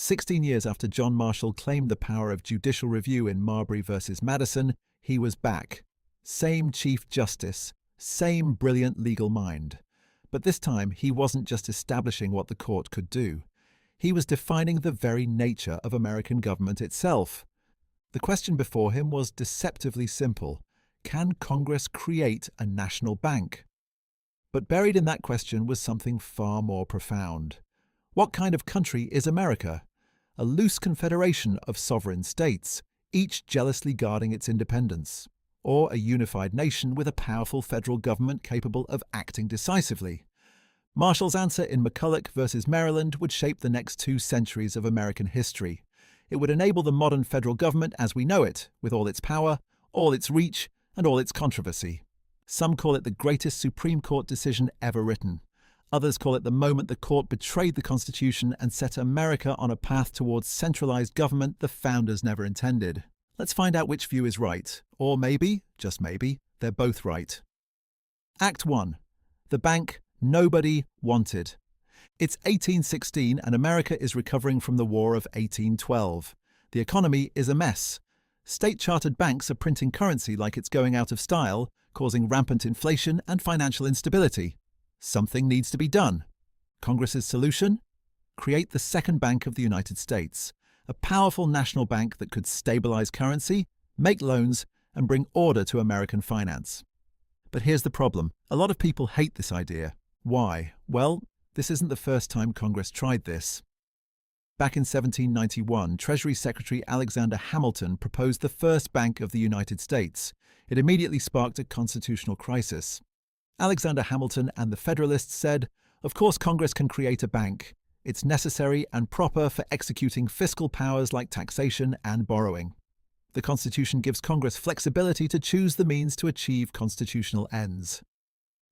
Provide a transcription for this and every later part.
16 years after John Marshall claimed the power of judicial review in Marbury versus Madison, he was back. Same Chief Justice, same brilliant legal mind. But this time, he wasn't just establishing what the court could do. He was defining the very nature of American government itself. The question before him was deceptively simple. Can Congress create a national bank? But buried in that question was something far more profound. What kind of country is America? A loose confederation of sovereign states, each jealously guarding its independence, or a unified nation with a powerful federal government capable of acting decisively? Marshall's answer in McCulloch versus Maryland would shape the next 2 centuries of American history. It would enable the modern federal government as we know it, with all its power, all its reach, and all its controversy. Some call it the greatest Supreme Court decision ever written. Others call it the moment the court betrayed the Constitution and set America on a path towards centralized government the founders never intended. Let's find out which view is right. Or maybe, just maybe, they're both right. Act 1. The bank nobody wanted. It's 1816 and America is recovering from the War of 1812. The economy is a mess. State-chartered banks are printing currency like it's going out of style, causing rampant inflation and financial instability. Something needs to be done. Congress's solution? Create the second bank of the United States, a powerful national bank that could stabilize currency, make loans, and bring order to American finance. But here's the problem. A lot of people hate this idea. Why? Well, this isn't the first time Congress tried this. Back in 1791, Treasury Secretary Alexander Hamilton proposed the first bank of the United States. It immediately sparked a constitutional crisis. Alexander Hamilton and the Federalists said, "Of course Congress can create a bank. It's necessary and proper for executing fiscal powers like taxation and borrowing. The Constitution gives Congress flexibility to choose the means to achieve constitutional ends."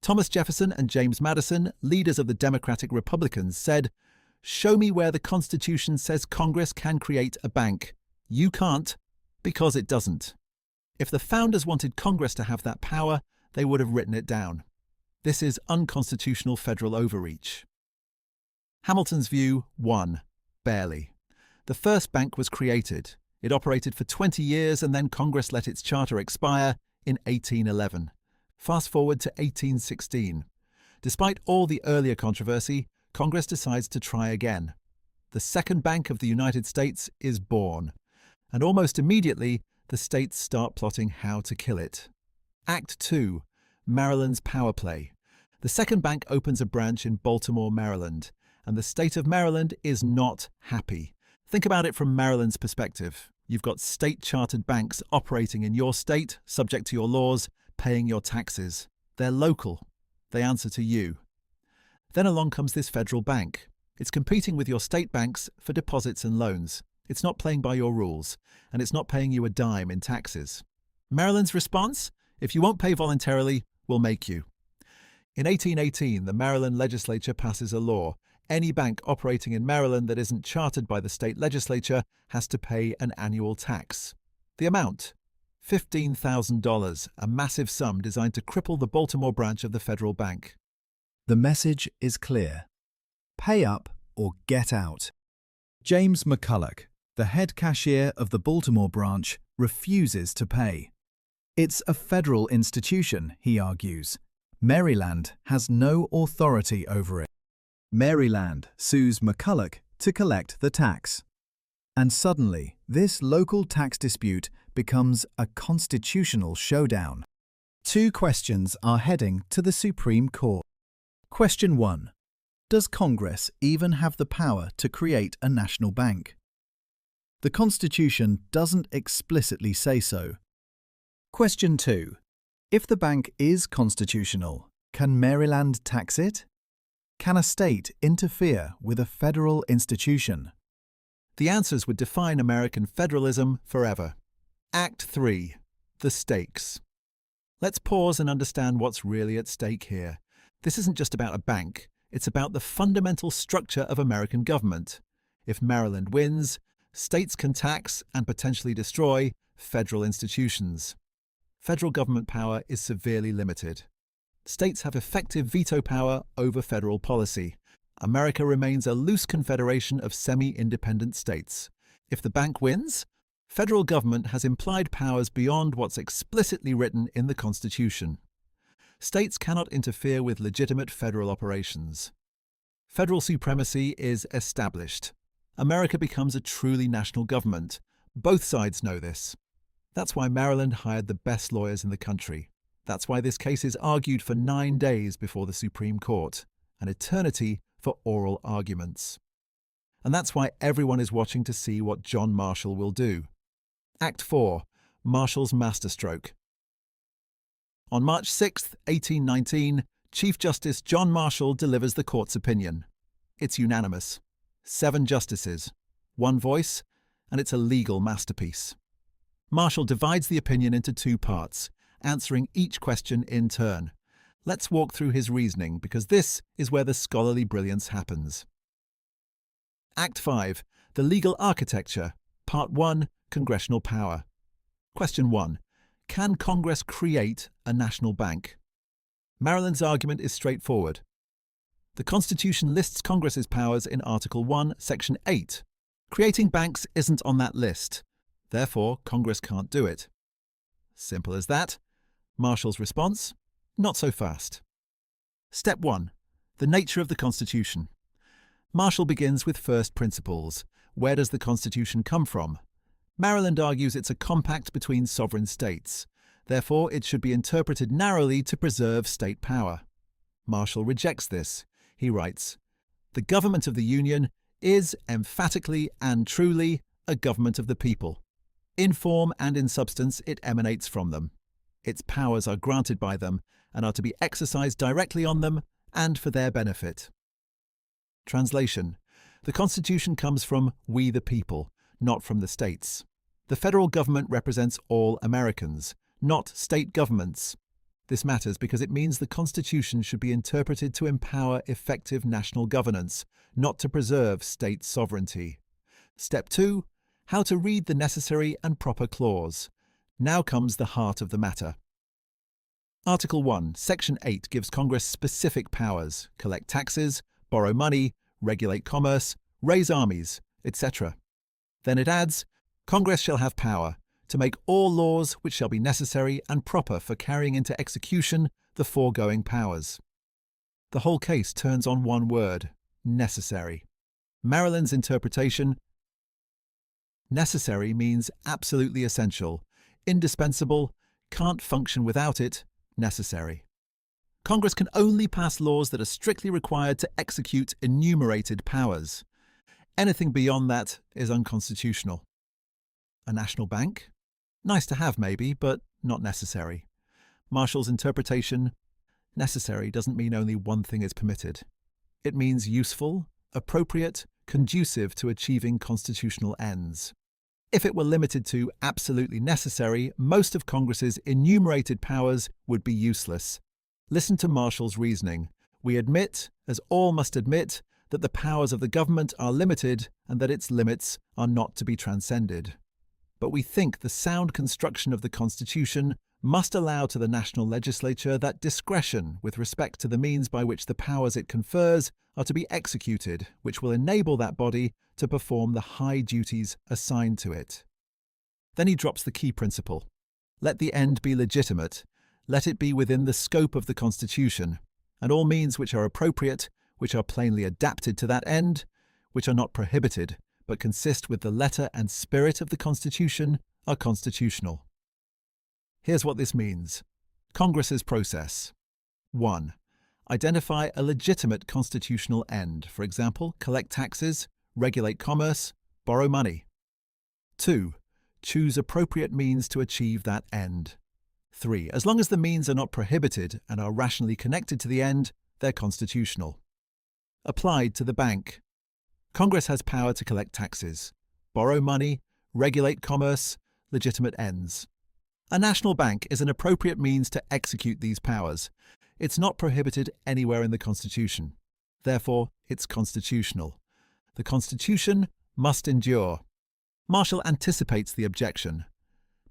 Thomas Jefferson and James Madison, leaders of the Democratic Republicans, said, "Show me where the Constitution says Congress can create a bank. You can't, because it doesn't." If the founders wanted Congress to have that power, they would have written it down. This is unconstitutional federal overreach. Hamilton's view won, barely. The first bank was created. It operated for 20 years and then Congress let its charter expire in 1811. Fast forward to 1816. Despite all the earlier controversy, Congress decides to try again. The second bank of the United States is born. And almost immediately, the states start plotting how to kill it. Act 2. Maryland's power play. The second bank opens a branch in Baltimore, Maryland, and the state of Maryland is not happy. Think about it from Maryland's perspective. You've got state-chartered banks operating in your state, subject to your laws, paying your taxes. They're local. They answer to you. Then along comes this federal bank. It's competing with your state banks for deposits and loans. It's not playing by your rules, and it's not paying you a dime in taxes. Maryland's response? If you won't pay voluntarily, we'll make you. In 1818, the Maryland legislature passes a law. Any bank operating in Maryland that isn't chartered by the state legislature has to pay an annual tax. The amount? $15,000, a massive sum designed to cripple the Baltimore branch of the federal bank. The message is clear. Pay up or get out. James McCulloch, the head cashier of the Baltimore branch, refuses to pay. It's a federal institution, he argues. Maryland has no authority over it. Maryland sues McCulloch to collect the tax. And suddenly, this local tax dispute becomes a constitutional showdown. 2 questions are heading to the Supreme Court. Question 1. Does Congress even have the power to create a national bank? The Constitution doesn't explicitly say so. Question 2. If the bank is constitutional, can Maryland tax it? Can a state interfere with a federal institution? The answers would define American federalism forever. Act 3. The stakes. Let's pause and understand what's really at stake here. This isn't just about a bank. It's about the fundamental structure of American government. If Maryland wins, states can tax and potentially destroy federal institutions. Federal government power is severely limited. States have effective veto power over federal policy. America remains a loose confederation of semi-independent states. If the bank wins, federal government has implied powers beyond what's explicitly written in the Constitution. States cannot interfere with legitimate federal operations. Federal supremacy is established. America becomes a truly national government. Both sides know this. That's why Maryland hired the best lawyers in the country. That's why this case is argued for 9 days before the Supreme Court, an eternity for oral arguments. And that's why everyone is watching to see what John Marshall will do. Act 4. Marshall's masterstroke. On March 6, 1819, Chief Justice John Marshall delivers the court's opinion. It's unanimous. 7 justices, 1 voice, and it's a legal masterpiece. Marshall divides the opinion into 2 parts, answering each question in turn. Let's walk through his reasoning, because this is where the scholarly brilliance happens. Act 5. The Legal Architecture. Part 1. Congressional Power. Question 1. Can Congress create a national bank? Maryland's argument is straightforward. The Constitution lists Congress's powers in Article 1, Section 8. Creating banks isn't on that list. Therefore, Congress can't do it. Simple as that. Marshall's response? Not so fast. Step 1. The nature of the Constitution. Marshall begins with first principles. Where does the Constitution come from? Maryland argues it's a compact between sovereign states. Therefore, it should be interpreted narrowly to preserve state power. Marshall rejects this. He writes, "The government of the Union is emphatically and truly a government of the people. In form and in substance, it emanates from them. Its powers are granted by them and are to be exercised directly on them and for their benefit." Translation. The Constitution comes from we the people, not from the states. The federal government represents all Americans, not state governments. This matters because it means the Constitution should be interpreted to empower effective national governance, not to preserve state sovereignty. Step 2. How to read the necessary and proper clause. Now comes the heart of the matter. Article 1, Section 8 gives Congress specific powers: collect taxes, borrow money, regulate commerce, raise armies, etc. Then it adds, Congress shall have power to make all laws which shall be necessary and proper for carrying into execution the foregoing powers. The whole case turns on one word: necessary. Maryland's interpretation: necessary means absolutely essential, indispensable, can't function without it, necessary. Congress can only pass laws that are strictly required to execute enumerated powers. Anything beyond that is unconstitutional. A national bank? Nice to have maybe, but not necessary. Marshall's interpretation: necessary doesn't mean only one thing is permitted. It means useful, appropriate, conducive to achieving constitutional ends. If it were limited to absolutely necessary, most of Congress's enumerated powers would be useless. Listen to Marshall's reasoning. We admit, as all must admit, that the powers of the government are limited and that its limits are not to be transcended. But we think the sound construction of the Constitution must allow to the national legislature that discretion with respect to the means by which the powers it confers are to be executed, which will enable that body to perform the high duties assigned to it. Then he drops the key principle. Let the end be legitimate. Let it be within the scope of the Constitution, and all means which are appropriate, which are plainly adapted to that end, which are not prohibited, but consist with the letter and spirit of the Constitution, are constitutional. Here's what this means. Congress's process. 1. Identify a legitimate constitutional end, for example, collect taxes, regulate commerce, borrow money. 2. Choose appropriate means to achieve that end. 3. As long as the means are not prohibited and are rationally connected to the end, they're constitutional. Applied to the bank. Congress has power to collect taxes, borrow money, regulate commerce, legitimate ends. A national bank is an appropriate means to execute these powers. It's not prohibited anywhere in the Constitution. Therefore, it's constitutional. The Constitution must endure. Marshall anticipates the objection.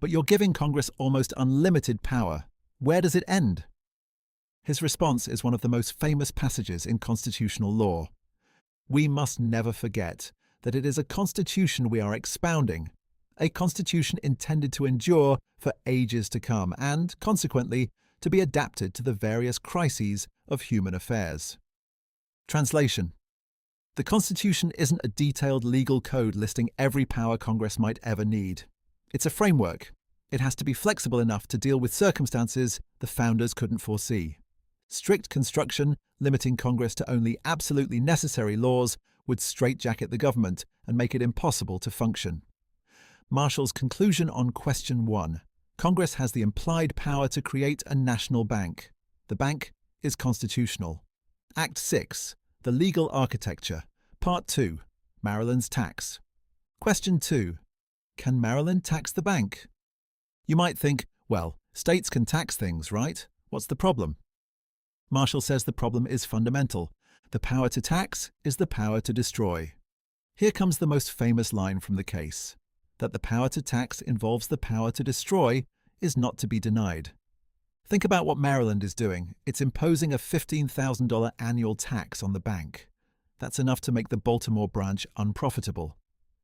But you're giving Congress almost unlimited power. Where does it end? His response is one of the most famous passages in constitutional law. We must never forget that it is a constitution we are expounding, a constitution intended to endure for ages to come and, consequently, to be adapted to the various crises of human affairs. Translation. The Constitution isn't a detailed legal code listing every power Congress might ever need. It's a framework. It has to be flexible enough to deal with circumstances the founders couldn't foresee. Strict construction, limiting Congress to only absolutely necessary laws, would straitjacket the government and make it impossible to function. Marshall's conclusion on Question 1. Congress has the implied power to create a national bank. The bank is constitutional. Act 6. The Legal Architecture. Part 2. Maryland's Tax. Question 2. Can Maryland tax the bank? You might think, well, states can tax things, right? What's the problem? Marshall says the problem is fundamental. The power to tax is the power to destroy. Here comes the most famous line from the case. That the power to tax involves the power to destroy is not to be denied. Think about what Maryland is doing. It's imposing a $15,000 annual tax on the bank. That's enough to make the Baltimore branch unprofitable.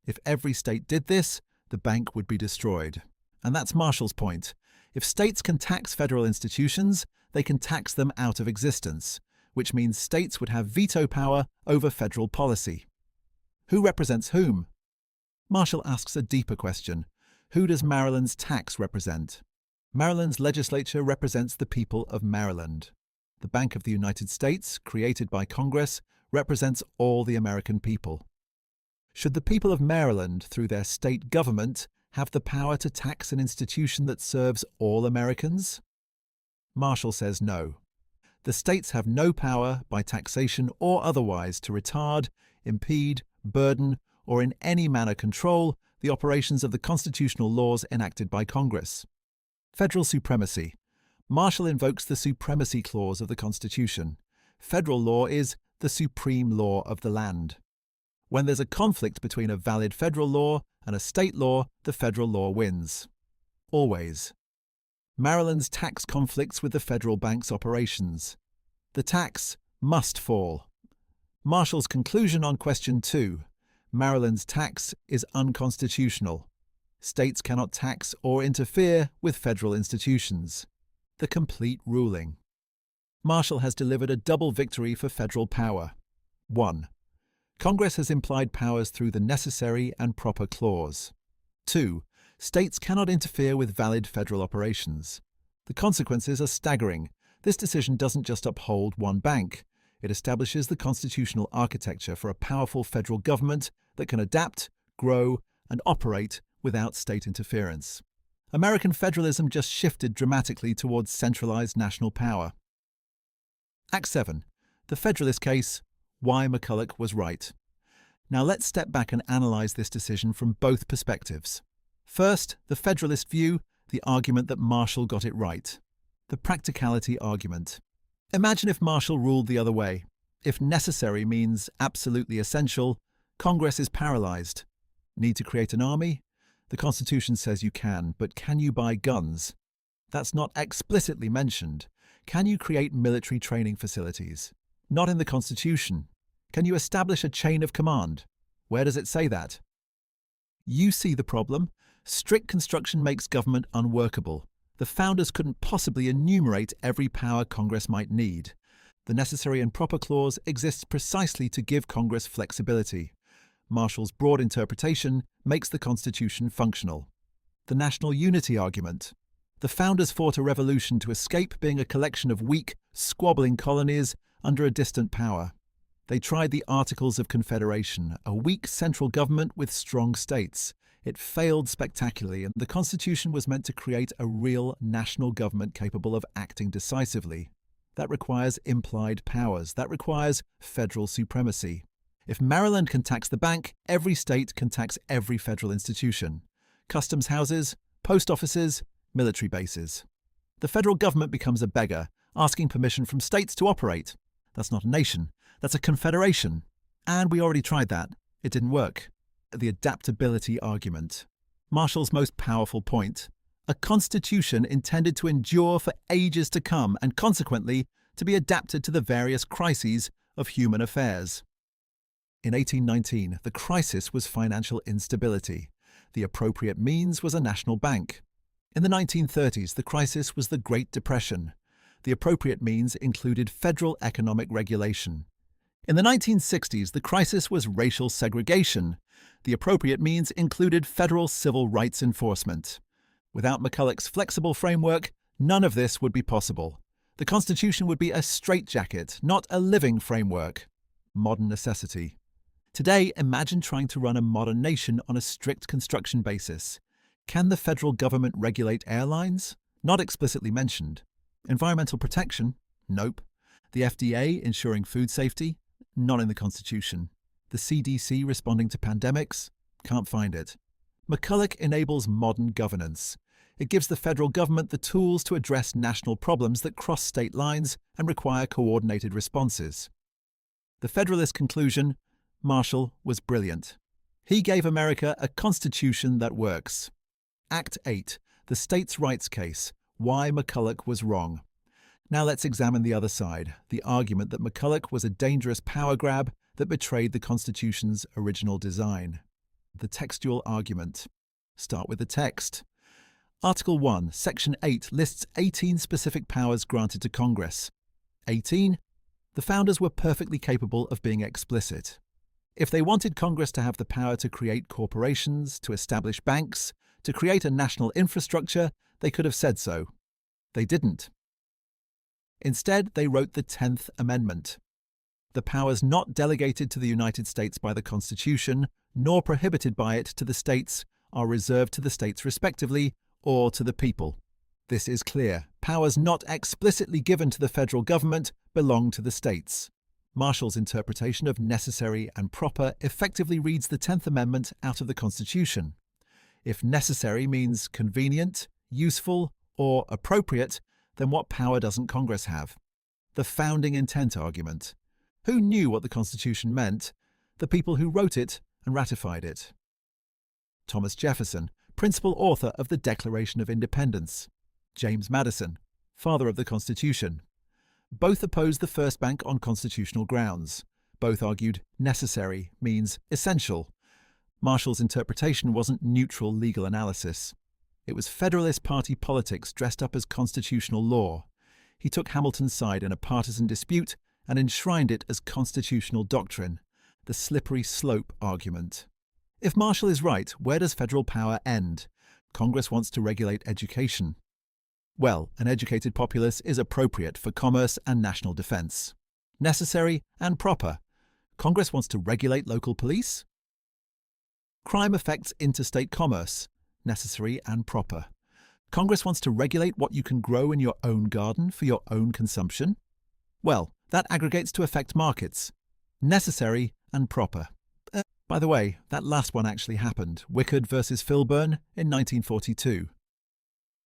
If every state did this, the bank would be destroyed. And that's Marshall's point. If states can tax federal institutions, they can tax them out of existence, which means states would have veto power over federal policy. Who represents whom? Marshall asks a deeper question. Who does Maryland's tax represent? Maryland's legislature represents the people of Maryland. The Bank of the United States, created by Congress, represents all the American people. Should the people of Maryland, through their state government, have the power to tax an institution that serves all Americans? Marshall says no. The states have no power, by taxation or otherwise, to retard, impede, burden, or in any manner control the operations of the constitutional laws enacted by Congress. Federal supremacy. Marshall invokes the Supremacy Clause of the Constitution. Federal law is the supreme law of the land. When there's a conflict between a valid federal law and a state law, the federal law wins. Always. Maryland's tax conflicts with the federal bank's operations. The tax must fall. Marshall's conclusion on Question 2. Maryland's tax is unconstitutional. States cannot tax or interfere with federal institutions. The complete ruling. Marshall has delivered a double victory for federal power. 1. Congress has implied powers through the necessary and proper clause. 2. States cannot interfere with valid federal operations. The consequences are staggering. This decision doesn't just uphold one bank. It establishes the constitutional architecture for a powerful federal government that can adapt, grow, and operate without state interference. American federalism just shifted dramatically towards centralized national power. Act 7. The Federalist Case. Why McCulloch was right. Now let's step back and analyze this decision from both perspectives. First, the Federalist view, the argument that Marshall got it right. The practicality argument. Imagine if Marshall ruled the other way. If necessary means absolutely essential, Congress is paralyzed. Need to create an army? The Constitution says you can, but can you buy guns? That's not explicitly mentioned. Can you create military training facilities? Not in the Constitution. Can you establish a chain of command? Where does it say that? You see the problem. Strict construction makes government unworkable. The founders couldn't possibly enumerate every power Congress might need. The necessary and proper clause exists precisely to give Congress flexibility. Marshall's broad interpretation makes the Constitution functional. The national unity argument. The founders fought a revolution to escape being a collection of weak, squabbling colonies under a distant power. They tried the Articles of Confederation, a weak central government with strong states. It failed spectacularly, and the Constitution was meant to create a real national government capable of acting decisively. That requires implied powers. That requires federal supremacy. If Maryland can tax the bank, every state can tax every federal institution. Customs houses, post offices, military bases. The federal government becomes a beggar, asking permission from states to operate. That's not a nation. That's a confederation. And we already tried that. It didn't work. The adaptability argument. Marshall's most powerful point. A constitution intended to endure for ages to come and consequently to be adapted to the various crises of human affairs. In 1819, the crisis was financial instability. The appropriate means was a national bank. In the 1930s, the crisis was the Great Depression. The appropriate means included federal economic regulation. In the 1960s, the crisis was racial segregation. The appropriate means included federal civil rights enforcement. Without McCulloch's flexible framework, none of this would be possible. The Constitution would be a straitjacket, not a living framework. Modern necessity. Today, imagine trying to run a modern nation on a strict construction basis. Can the federal government regulate airlines? Not explicitly mentioned. Environmental protection? Nope. The FDA ensuring food safety? Not in the Constitution. The CDC responding to pandemics? Can't find it. McCulloch enables modern governance. It gives the federal government the tools to address national problems that cross state lines and require coordinated responses. The Federalist conclusion: Marshall was brilliant. He gave America a constitution that works. Act 8, the states' rights case, why McCulloch was wrong. Now let's examine the other side, the argument that McCulloch was a dangerous power grab that betrayed the Constitution's original design. The textual argument. Start with the text. Article 1, Section 8 lists 18 specific powers granted to Congress. 18. The founders were perfectly capable of being explicit. If they wanted Congress to have the power to create corporations, to establish banks, to create a national infrastructure, they could have said so. They didn't. Instead, they wrote the 10th Amendment. The powers not delegated to the United States by the Constitution, nor prohibited by it to the states, are reserved to the states respectively, or to the people. This is clear. Powers not explicitly given to the federal government belong to the states. Marshall's interpretation of necessary and proper effectively reads the 10th Amendment out of the Constitution. If necessary means convenient, useful, or appropriate, then what power doesn't Congress have? The founding intent argument. Who knew what the Constitution meant? The people who wrote it and ratified it. Thomas Jefferson, principal author of the Declaration of Independence. James Madison, father of the Constitution. Both opposed the first bank on constitutional grounds. Both argued necessary means essential. Marshall's interpretation wasn't neutral legal analysis. It was Federalist Party politics dressed up as constitutional law. He took Hamilton's side in a partisan dispute and enshrined it as constitutional doctrine, the slippery slope argument. If Marshall is right, where does federal power end? Congress wants to regulate education. Well, an educated populace is appropriate for commerce and national defense. Necessary and proper. Congress wants to regulate local police? Crime affects interstate commerce. Necessary and proper. Congress wants to regulate what you can grow in your own garden for your own consumption? Well, that aggregates to affect markets. Necessary and proper. By the way, that last one actually happened, Wickard versus Filburn, in 1942.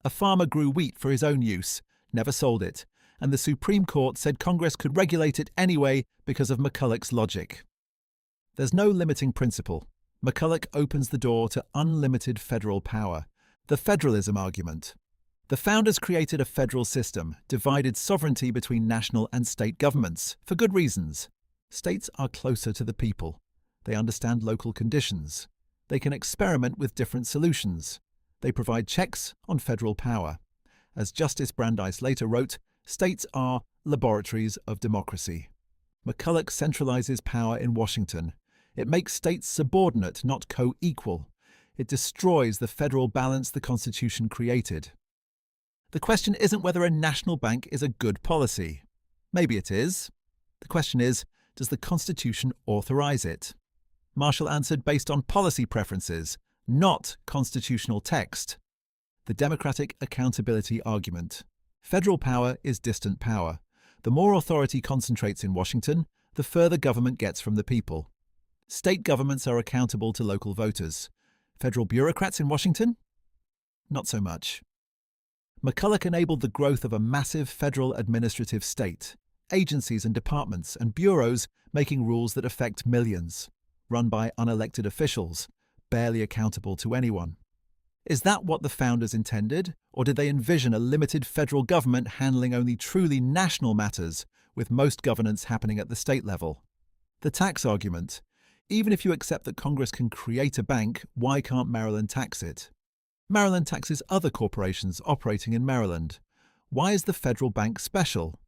A farmer grew wheat for his own use, never sold it, and the Supreme Court said Congress could regulate it anyway because of McCulloch's logic. There's no limiting principle. McCulloch opens the door to unlimited federal power. The federalism argument. The founders created a federal system, divided sovereignty between national and state governments, for good reasons. States are closer to the people. They understand local conditions. They can experiment with different solutions. They provide checks on federal power. As Justice Brandeis later wrote, states are laboratories of democracy. McCulloch centralizes power in Washington. It makes states subordinate, not co-equal. It destroys the federal balance the Constitution created. The question isn't whether a national bank is a good policy. Maybe it is. The question is, does the Constitution authorize it? Marshall answered based on policy preferences, not constitutional text. The democratic accountability argument. Federal power is distant power. The more authority concentrates in Washington, the further government gets from the people. State governments are accountable to local voters. Federal bureaucrats in Washington? Not so much. McCulloch enabled the growth of a massive federal administrative state, agencies and departments and bureaus making rules that affect millions, run by unelected officials, barely accountable to anyone. Is that what the founders intended, or did they envision a limited federal government handling only truly national matters, with most governance happening at the state level? The tax argument. Even if you accept that Congress can create a bank, why can't Maryland tax it? Maryland taxes other corporations operating in Maryland. Why is the federal bank special?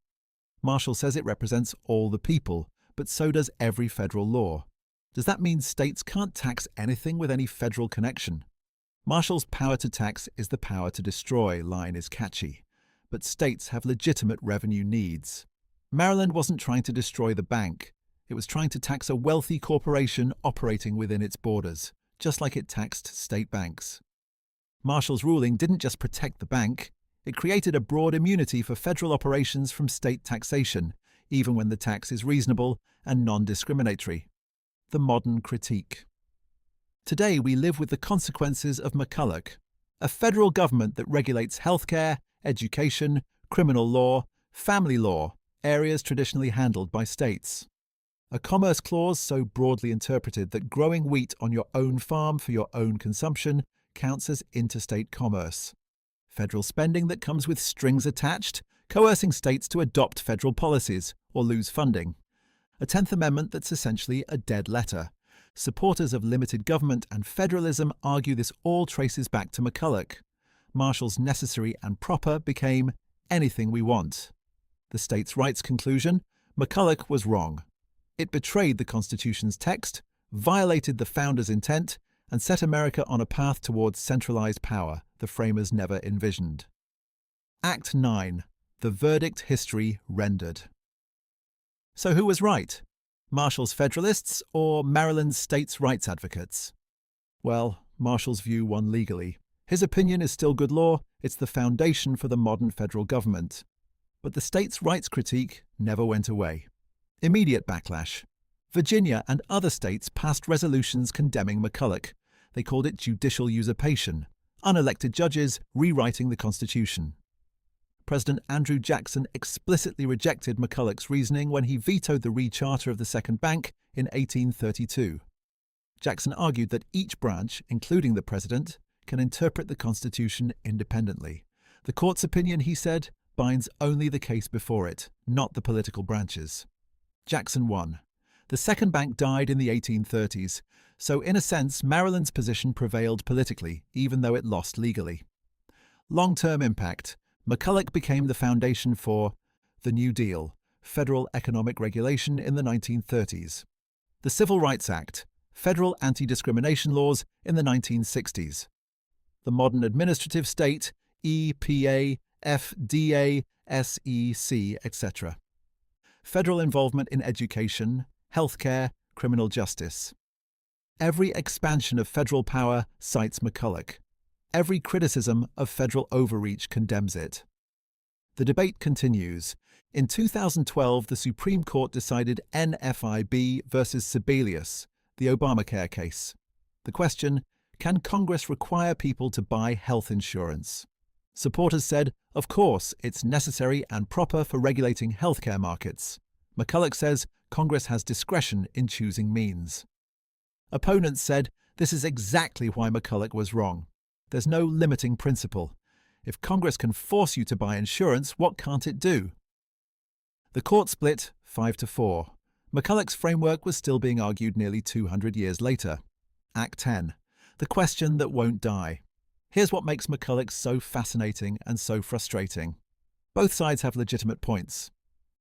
Marshall says it represents all the people, but so does every federal law. Does that mean states can't tax anything with any federal connection? Marshall's power to tax is the power to destroy line is catchy, but states have legitimate revenue needs. Maryland wasn't trying to destroy the bank. It was trying to tax a wealthy corporation operating within its borders, just like it taxed state banks. Marshall's ruling didn't just protect the bank, it created a broad immunity for federal operations from state taxation, even when the tax is reasonable and non-discriminatory. The modern critique. Today we live with the consequences of McCulloch, a federal government that regulates healthcare, education, criminal law, family law, areas traditionally handled by states. A commerce clause so broadly interpreted that growing wheat on your own farm for your own consumption counts as interstate commerce. Federal spending that comes with strings attached, coercing states to adopt federal policies or lose funding. A 10th Amendment that's essentially a dead letter. Supporters of limited government and federalism argue this all traces back to McCulloch. Marshall's necessary and proper became anything we want. The states' rights conclusion, McCulloch was wrong. It betrayed the Constitution's text, violated the founders' intent, and set America on a path towards centralized power the framers never envisioned. Act 9. The verdict history rendered. So who was right? Marshall's Federalists or Maryland's states' rights advocates? Well, Marshall's view won legally. His opinion is still good law, it's the foundation for the modern federal government. But the states' rights critique never went away. Immediate backlash. Virginia and other states passed resolutions condemning McCulloch. They called it judicial usurpation, unelected judges rewriting the Constitution. President Andrew Jackson explicitly rejected McCulloch's reasoning when he vetoed the re-charter of the Second Bank in 1832. Jackson argued that each branch, including the president, can interpret the Constitution independently. The court's opinion, he said, binds only the case before it, not the political branches. Jackson won. The Second Bank died in the 1830s, so in a sense Maryland's position prevailed politically, even though it lost legally. Long-term impact. McCulloch became the foundation for the New Deal, federal economic regulation in the 1930s. The Civil Rights Act, federal anti-discrimination laws in the 1960s. The modern administrative state, EPA, FDA, SEC, etc. Federal involvement in education, healthcare, criminal justice. Every expansion of federal power cites McCulloch. Every criticism of federal overreach condemns it. The debate continues. In 2012, the Supreme Court decided NFIB versus Sebelius, the Obamacare case. The question, can Congress require people to buy health insurance? Supporters said, of course, it's necessary and proper for regulating healthcare markets. McCulloch says Congress has discretion in choosing means. Opponents said this is exactly why McCulloch was wrong. There's no limiting principle. If Congress can force you to buy insurance, what can't it do? The court split 5-4. McCulloch's framework was still being argued nearly 200 years later. Act 10. The question that won't die. Here's what makes McCulloch so fascinating and so frustrating. Both sides have legitimate points.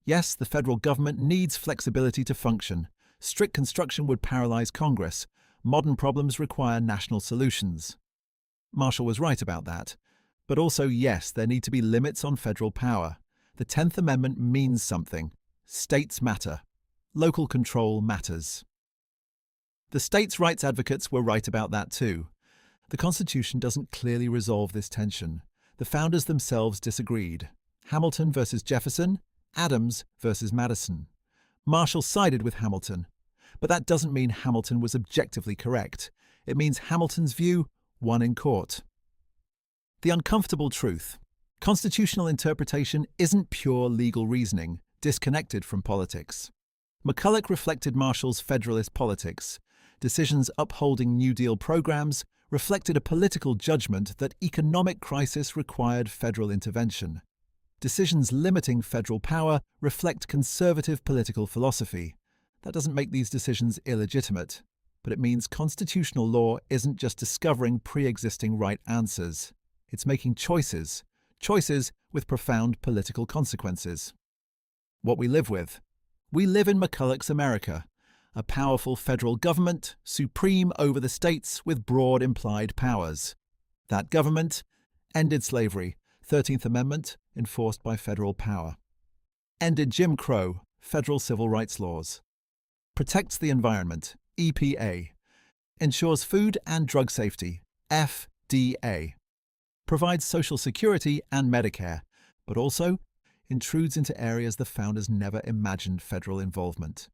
Yes, the federal government needs flexibility to function. Strict construction would paralyze Congress. Modern problems require national solutions. Marshall was right about that. But also, yes, there need to be limits on federal power. The 10th Amendment means something. States matter. Local control matters. The states' rights advocates were right about that too. The Constitution doesn't clearly resolve this tension. The founders themselves disagreed. Hamilton versus Jefferson, Adams versus Madison. Marshall sided with Hamilton. But that doesn't mean Hamilton was objectively correct. It means Hamilton's view won in court. The uncomfortable truth. Constitutional interpretation isn't pure legal reasoning, disconnected from politics. McCulloch reflected Marshall's federalist politics. Decisions upholding New Deal programs reflected a political judgment that economic crisis required federal intervention. Decisions limiting federal power reflect conservative political philosophy. That doesn't make these decisions illegitimate, but it means constitutional law isn't just discovering pre-existing right answers. It's making choices with profound political consequences. What we live with. We live in McCulloch's America, a powerful federal government, supreme over the states with broad implied powers. That government ended slavery, 13th Amendment, enforced by federal power. Ended Jim Crow, federal civil rights laws. Protects the environment, EPA. Ensures food and drug safety, FDA. Provides Social Security and Medicare, but also intrudes into areas the founders never imagined federal involvement.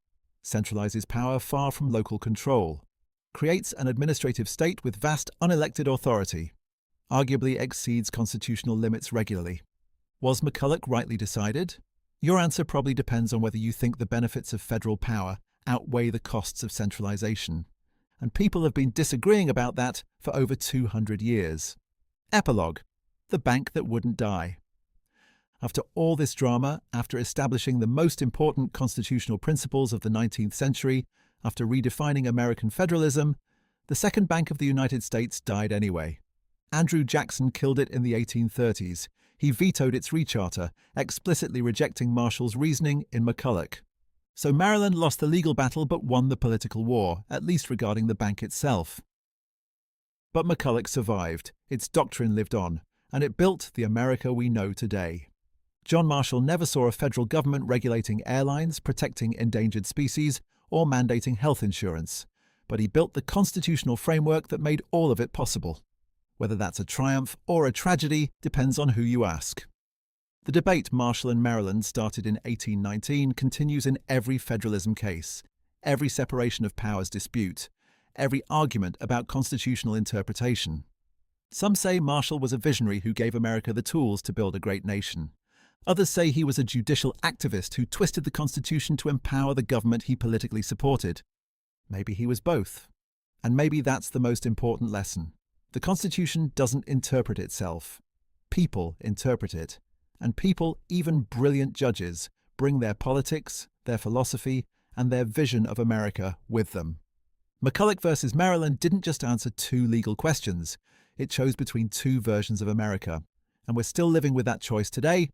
Centralizes power far from local control. Creates an administrative state with vast unelected authority. Arguably exceeds constitutional limits regularly. Was McCulloch rightly decided? Your answer probably depends on whether you think the benefits of federal power outweigh the costs of centralization. And people have been disagreeing about that for over 200 years. Epilogue: the bank that wouldn't die. After all this drama, after establishing the most important constitutional principles of the 19th century, after redefining American federalism, the Second Bank of the United States died anyway. Andrew Jackson killed it in the 1830s. He vetoed its recharter, explicitly rejecting Marshall's reasoning in McCulloch. So Maryland lost the legal battle but won the political war, at least regarding the bank itself. But McCulloch survived, its doctrine lived on, and it built the America we know today. John Marshall never saw a federal government regulating airlines, protecting endangered species, or mandating health insurance, but he built the constitutional framework that made all of it possible. Whether that's a triumph or a tragedy depends on who you ask. The debate Marshall and Maryland started in 1819 continues in every federalism case, every separation of powers dispute, every argument about constitutional interpretation. Some say Marshall was a visionary who gave America the tools to build a great nation. Others say he was a judicial activist who twisted the Constitution to empower the government he politically supported. Maybe he was both. And maybe that's the most important lesson. The Constitution doesn't interpret itself. People interpret it. And people, even brilliant judges, bring their politics, their philosophy, and their vision of America with them. McCulloch versus Maryland didn't just answer two legal questions. It chose between two versions of America. And we're still living with that choice today,